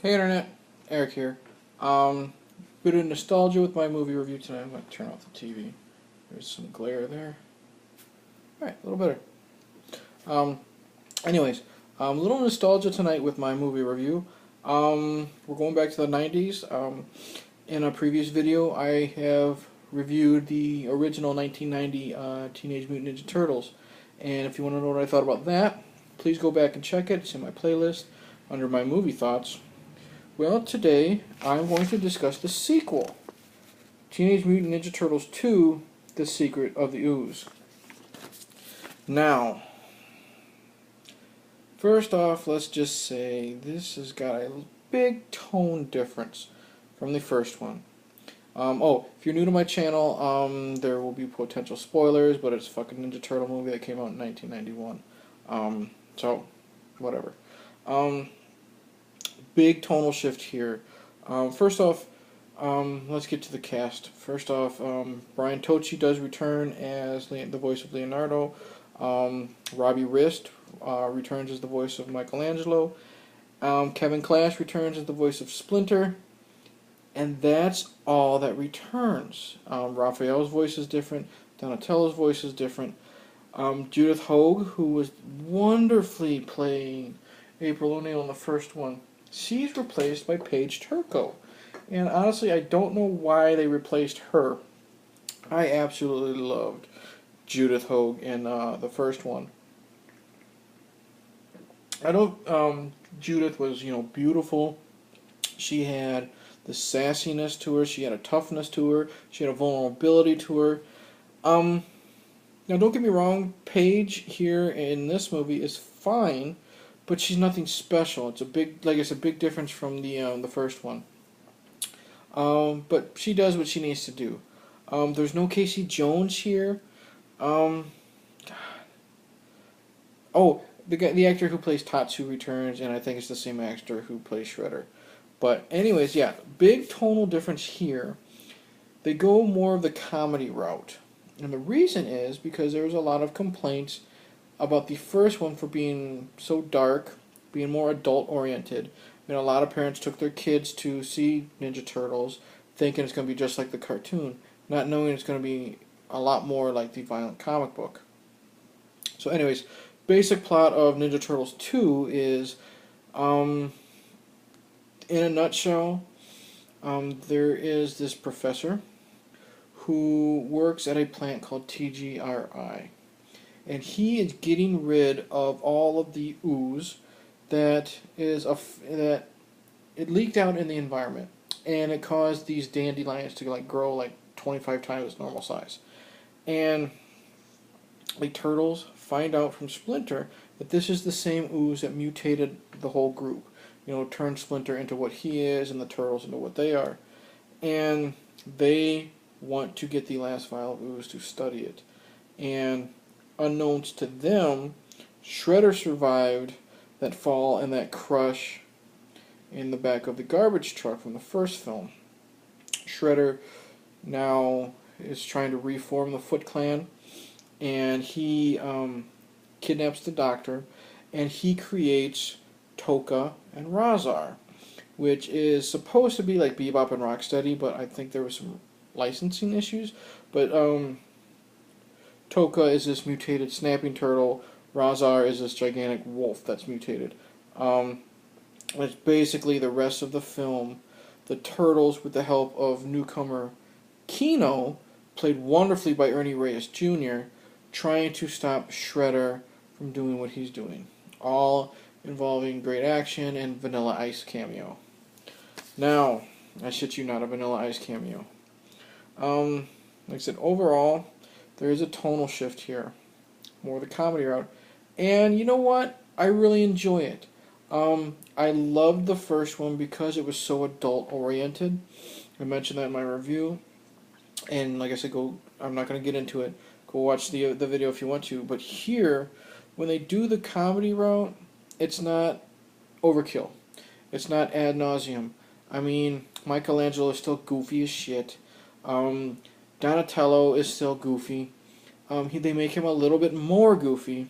Hey Internet, Eric here. Bit of nostalgia with my movie review tonight. I'm going to turn off the TV. There's some glare there. Alright, a little better. Anyways, a little nostalgia tonight with my movie review. We're going back to the 90s. In a previous video, I have reviewed the original 1990 Teenage Mutant Ninja Turtles. And if you want to know what I thought about that, please go back and check it. It's in my playlist under my movie thoughts. Well, today I'm going to discuss the sequel, Teenage Mutant Ninja Turtles II, The Secret of the Ooze. Now, first off, let's just say this has got a big tone difference from the first one. If you're new to my channel, there will be potential spoilers, but it's a fucking Ninja Turtle movie that came out in 1991. So, whatever. Big tonal shift here. First off, let's get to the cast. First off, Brian Tochi does return as the voice of Leonardo. Robbie Rist returns as the voice of Michelangelo. Kevin Clash returns as the voice of Splinter. And that's all that returns. Raphael's voice is different. Donatello's voice is different. Judith Hoag, who was wonderfully playing April O'Neil in the first one, she's replaced by Paige Turco. And honestly, I don't know why they replaced her. I absolutely loved Judith Hoag in the first one. Judith was, beautiful. She had the sassiness to her. She had a toughness to her. She had a vulnerability to her. Now, don't get me wrong. Paige here in this movie is fine, but she's nothing special. It's a big difference from the first one. But she does what she needs to do. There's no Casey Jones here. The actor who plays Tatsu returns, and I think it's the same actor who plays Shredder. But anyways, yeah, big tonal difference here. They go more of the comedy route. And the reason is because there was a lot of complaints about the first one for being so dark, being more adult-oriented. A lot of parents took their kids to see Ninja Turtles thinking it's going to be just like the cartoon, not knowing it's going to be a lot more like the violent comic book. So anyways, basic plot of Ninja Turtles 2 is, in a nutshell, there is this professor who works at a plant called TGRI. And he is getting rid of all of the ooze that it leaked out in the environment, and it caused these dandelions to grow 25 times normal size. And the turtles find out from Splinter that this is the same ooze that mutated the whole group. Turned Splinter into what he is and the turtles into what they are. And they want to get the last vial of ooze to study it. And unknowns to them, Shredder survived that fall and that crush in the back of the garbage truck from the first film. Shredder now is trying to reform the Foot Clan, and he kidnaps the Doctor, and he creates Tokka and Rahzar, which is supposed to be like Bebop and Rocksteady, but I think there was some licensing issues. But Tokka is this mutated snapping turtle. Rahzar is this gigantic wolf that's mutated. It's basically the rest of the film. The Turtles, with the help of newcomer Keno, played wonderfully by Ernie Reyes Jr., trying to stop Shredder from doing what he's doing. All involving great action and Vanilla Ice Cameo. Now, I shit you not, a Vanilla Ice Cameo. Like I said, overall, there is a tonal shift here. More of the comedy route. And you know what? I really enjoy it. I loved the first one because it was so adult-oriented. I mentioned that in my review. And like I said, I'm not going to get into it. Go watch the video if you want to. But here, when they do the comedy route, it's not overkill. It's not ad nauseum. Michelangelo is still goofy as shit. Donatello is still goofy. They make him a little bit more goofy.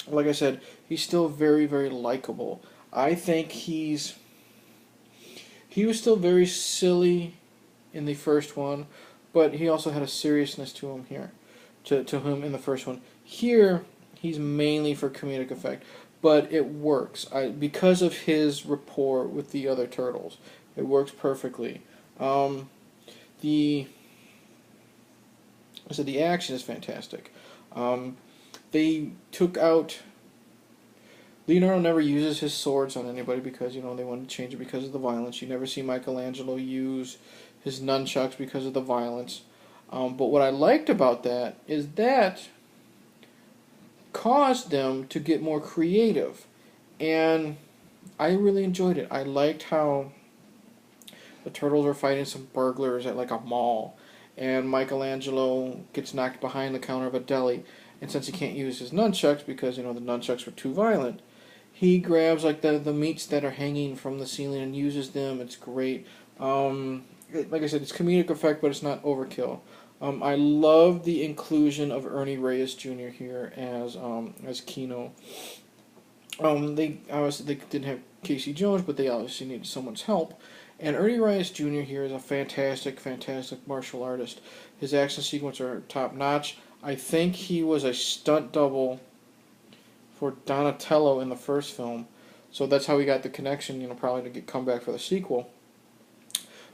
Like I said, he's still very, very likable. I think he's He was still very silly in the first one, but he also had a seriousness to him here, to him in the first one. Here, he's mainly for comedic effect, but it works. Because of his rapport with the other turtles, it works perfectly. Um, the the action is fantastic. They took out. Leonardo never uses his swords on anybody because, they wanted to change it because of the violence. You never see Michelangelo use his nunchucks because of the violence. But what I liked about that is that caused them to get more creative. And I really enjoyed it. I liked how the turtles were fighting some burglars at like a mall. And Michelangelo gets knocked behind the counter of a deli. And since he can't use his nunchucks because, the nunchucks were too violent, he grabs like the meats that are hanging from the ceiling and uses them. It's great. Like I said, it's comedic effect, but it's not overkill. I love the inclusion of Ernie Reyes Jr. here as Keno. They obviously they didn't have Casey Jones, but they obviously needed someone's help. And Ernie Reyes Jr. here is a fantastic, fantastic martial artist. His action sequences are top notch. I think he was a stunt double for Donatello in the first film, so that's how he got the connection. Probably to come back for the sequel.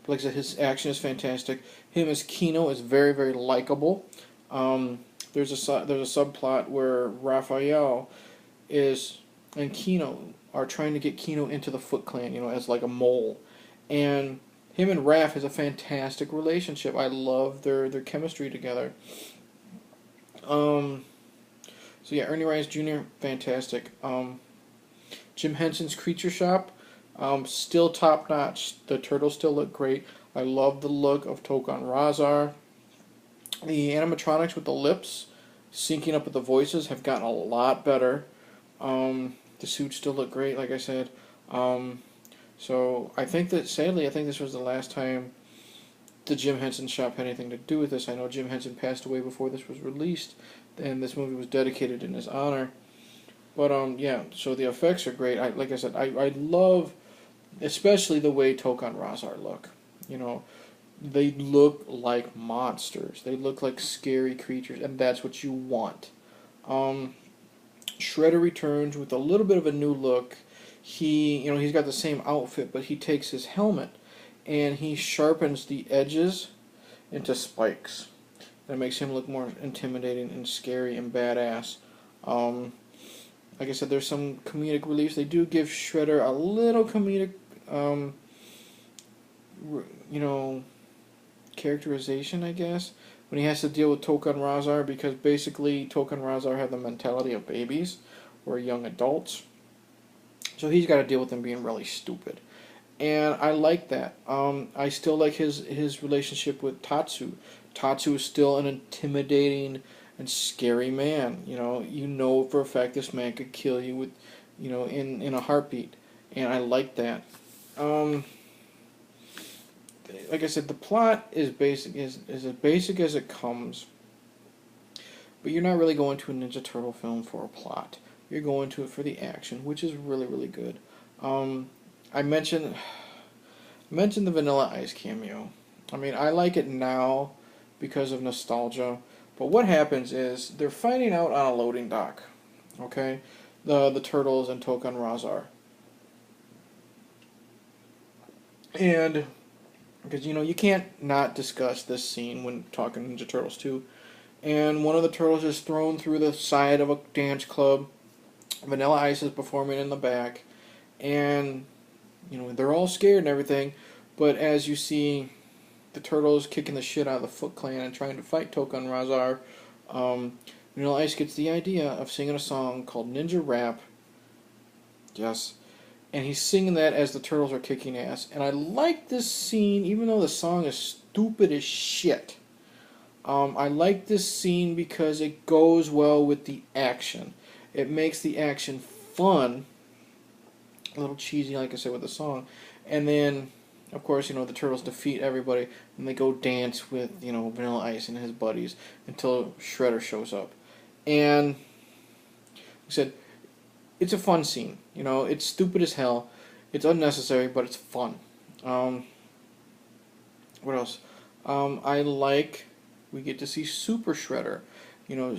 But like I said, his action is fantastic. Him as Keno is very, very likable. There's a subplot where Raphael and Keno are trying to get Keno into the Foot Clan, as like a mole. And him and Raph has a fantastic relationship. I love their chemistry together. So yeah, Ernie Reyes Jr., fantastic. Jim Henson's Creature Shop, still top notch. The turtles still look great. I love the look of Tokka and Rahzar. The animatronics with the lips syncing up with the voices have gotten a lot better. The suits still look great, like I said. So I think sadly, this was the last time the Jim Henson shop had anything to do with this. I know Jim Henson passed away before this was released, and this movie was dedicated in his honor. But yeah, so the effects are great. Like I said, I love, especially the way Tokka and Rahzar look. They look like monsters. They look like scary creatures, and that's what you want. Shredder returns with a little bit of a new look. He's got the same outfit, but he takes his helmet and he sharpens the edges into spikes. That makes him look more intimidating and scary and badass. Like I said, there's some comedic relief. They do give Shredder a little comedic, characterization, I guess, when he has to deal with Tokka and Rahzar, because basically Tokka and Rahzar have the mentality of babies or young adults. So he's got to deal with them being really stupid. And I like that. I still like his relationship with Tatsu. Tatsu is still an intimidating and scary man. You know for a fact this man could kill you with, in a heartbeat. And I like that. Like I said, the plot is basic, is as basic as it comes. But you're not really going to a Ninja Turtle film for a plot. You're going to it for the action, which is really, really good. I mentioned the Vanilla Ice cameo. I mean, I like it now because of nostalgia. But what happens is they're fighting out on a loading dock. Okay, the Turtles and Tokka and Rahzar. And because you can't not discuss this scene when talking Ninja Turtles 2. And one of the turtles is thrown through the side of a dance club. Vanilla Ice is performing in the back, and they're all scared and everything. But as you see, the turtles kicking the shit out of the Foot Clan and trying to fight Tokka and Rahzar, Vanilla Ice gets the idea of singing a song called Ninja Rap. Yes. And he's singing that as the turtles are kicking ass. And I like this scene, even though the song is stupid as shit. I like this scene because it goes well with the action. It makes the action fun. A little cheesy, like I said, with the song. And then, of course, the turtles defeat everybody. And they go dance with, Vanilla Ice and his buddies until Shredder shows up. And, like I said, it's a fun scene. It's stupid as hell. It's unnecessary, but it's fun. Um, what else? We get to see Super Shredder. You know,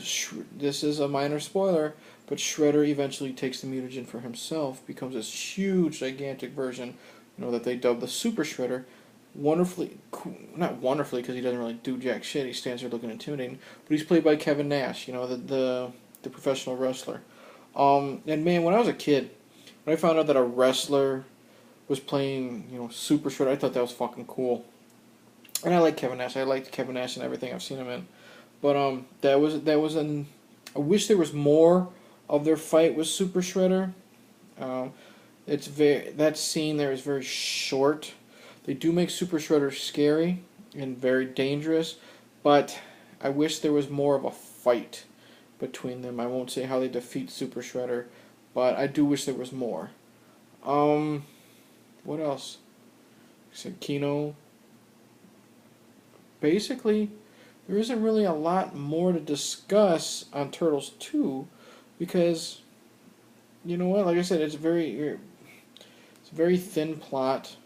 this is a minor spoiler, but Shredder eventually takes the mutagen for himself, becomes this huge, gigantic version, that they dub the Super Shredder. Wonderfully, not wonderfully, because he doesn't really do jack shit. He stands there looking intimidating, but he's played by Kevin Nash, the professional wrestler. And man, when I was a kid, when I found out that a wrestler was playing, Super Shredder, I thought that was fucking cool. And I like Kevin Nash. I liked Kevin Nash and everything I've seen him in. But I wish there was more of their fight with Super Shredder. That scene there is very short. They do make Super Shredder scary and very dangerous, but I wish there was more of a fight between them. I won't say how they defeat Super Shredder, but I do wish there was more. What else? I said Kino. Basically, there isn't really a lot more to discuss on Turtles 2 because, you know what, like I said, it's a very thin plot,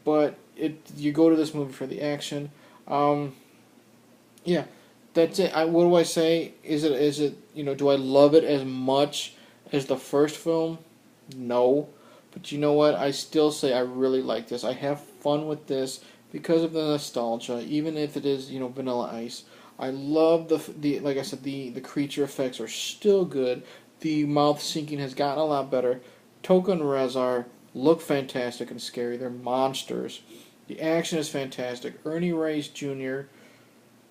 but you go to this movie for the action. Yeah, that's it. What do I say? Is it do I love it as much as the first film? No. But you know what? I still say I really like this. I have fun with this because of the nostalgia, even if it is, Vanilla Ice. I love the like I said, the creature effects are still good. The mouth syncing has gotten a lot better. Tokka and Rahzar look fantastic and scary. They're monsters. The action is fantastic. Ernie Reyes Jr.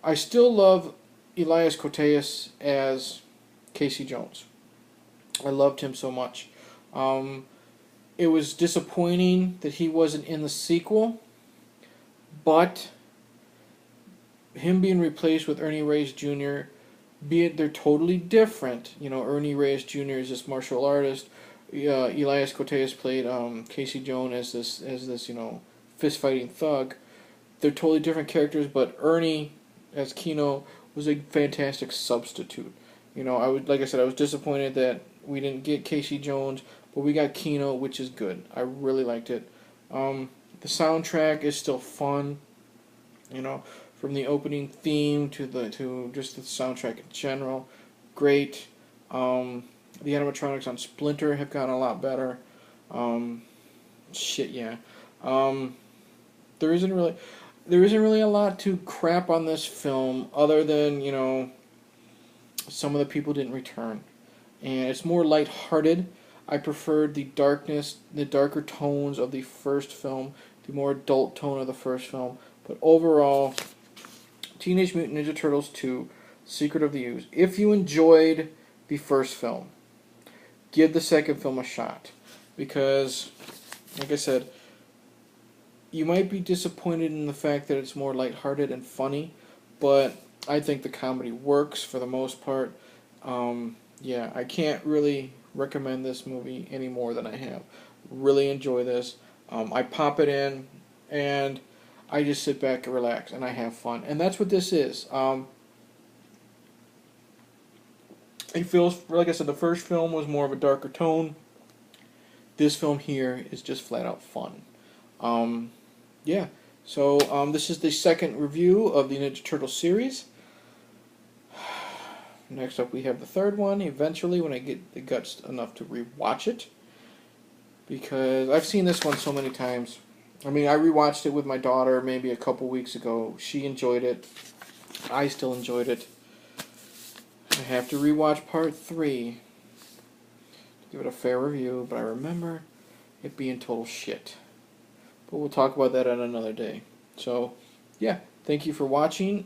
I still love Elias Koteas as Casey Jones. I loved him so much. It was disappointing that he wasn't in the sequel, but him being replaced with Ernie Reyes Jr., be it they're totally different. Ernie Reyes Jr. is this martial artist. Elias Koteas played Casey Jones as this fist fighting thug. They're totally different characters, but Ernie as Kino was a fantastic substitute. Like I said, I was disappointed that we didn't get Casey Jones, but we got Kino, which is good. I really liked it. The soundtrack is still fun. From the opening theme to just the soundtrack in general, great. The animatronics on Splinter have gotten a lot better. Yeah. There isn't really a lot to crap on this film other than some of the people didn't return, and it's more lighthearted. I preferred the darker tones of the first film, the more adult tone of the first film. But overall, Teenage Mutant Ninja Turtles 2, Secret of the Ooze. If you enjoyed the first film, give the second film a shot. Because, like I said, you might be disappointed in the fact that it's more lighthearted and funny, but I think the comedy works for the most part. I can't really recommend this movie any more than I have. Really enjoy this. I pop it in, and I just sit back and relax, and I have fun. And that's what this is. It feels, like I said, the first film was more of a darker tone. This film here is just flat out fun. So this is the second review of the Ninja Turtle series. Next up we have the third one, eventually, when I get the guts enough to rewatch it. Because I've seen this one so many times. I mean, I rewatched it with my daughter maybe a couple weeks ago. She enjoyed it. I still enjoyed it. I have to rewatch part 3 to give it a fair review, but I remember it being total shit. But we'll talk about that on another day. So, yeah, thank you for watching.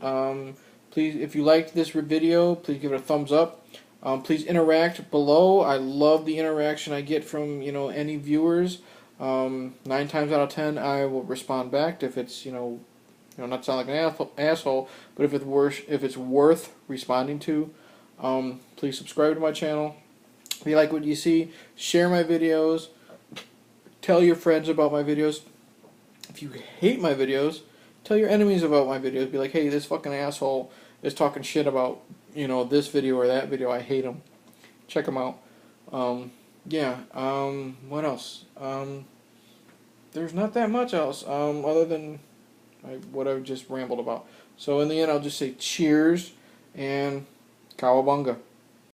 Please, if you liked this video, please give it a thumbs up. Please interact below. I love the interaction I get from any viewers. 9 times out of 10, I will respond back if it's not sound like an asshole, but if it's worth responding to. Please subscribe to my channel. If you like what you see, share my videos. Tell your friends about my videos. If you hate my videos, tell your enemies about my videos. Be like, hey, this fucking asshole is talking shit about this video or that video. I hate him. Check them out. What else? there's not that much else other than what I've just rambled about. So in the end, I'll just say cheers and cowabunga.